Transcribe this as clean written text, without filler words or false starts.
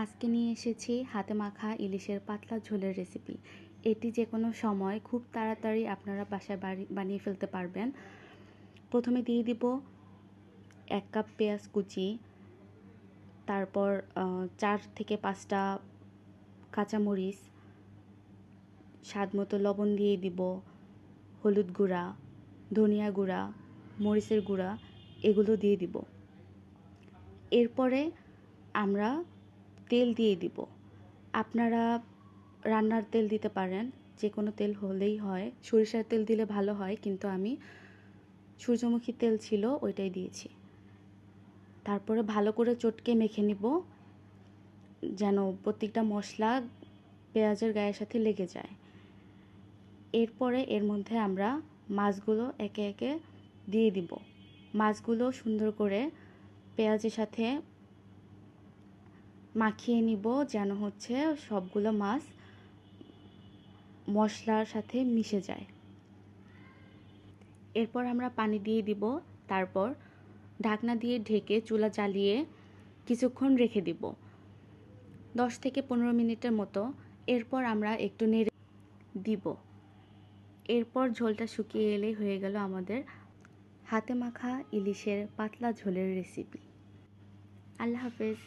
আজকে নিয়ে এসেছি হাতে মাখা ইলিশের পাতলা ঝোলের রেসিপি। এটি যে কোনো সময় খুব তাড়াতাড়ি আপনারা বাসায় বানিয়ে ফেলতে পারবেন। প্রথমে দিয়ে দিব 1 কাপ পেঁয়াজ কুচি, তারপর 4 থেকে 5টা কাঁচামরিচ, স্বাদ মতো লবণ দিয়ে দিব, হলুদ গুঁড়া, ধনিয়া গুঁড়া, মরিচের গুঁড়া এগুলো দিয়ে দিব। এরপরে আমরা তেল দিয়ে দিব। আপনারা রান্নার তেল দিতে পারেন, যে কোনো তেল হলেই হয়। সরিষার তেল দিলে ভালো হয়, কিন্তু আমি সূর্যমুখী তেল ছিল ওইটাই দিয়েছি। তারপরে ভালো করে চটকে মেখে নিব, যেন প্রত্যেকটা মশলা পেঁয়াজের গায়ের সাথে লেগে যায়। এরপরে এর মধ্যে আমরা মাছগুলো একে একে দিয়ে দিব। মাছগুলো সুন্দর করে পেঁয়াজের সাথে মাখিয়ে নিব, যেন সবগুলো মাছ মশলার সাথে মিশে যায়। এরপর আমরা পানি দিয়ে দিব, তারপর ঢাকনা দিয়ে ঢেকে চুলা জ্বালিয়ে কিছুক্ষণ রেখে দিব, 10 থেকে 15 মিনিটের মতো। এরপর আমরা একটু নেড়ে দিব। এরপর ঝোলটা শুকিয়ে এলেই হয়ে গেল আমাদের হাতে মাখা ইলিশের পাতলা ঝোলের রেসিপি। আল্লাহ হাফেজ।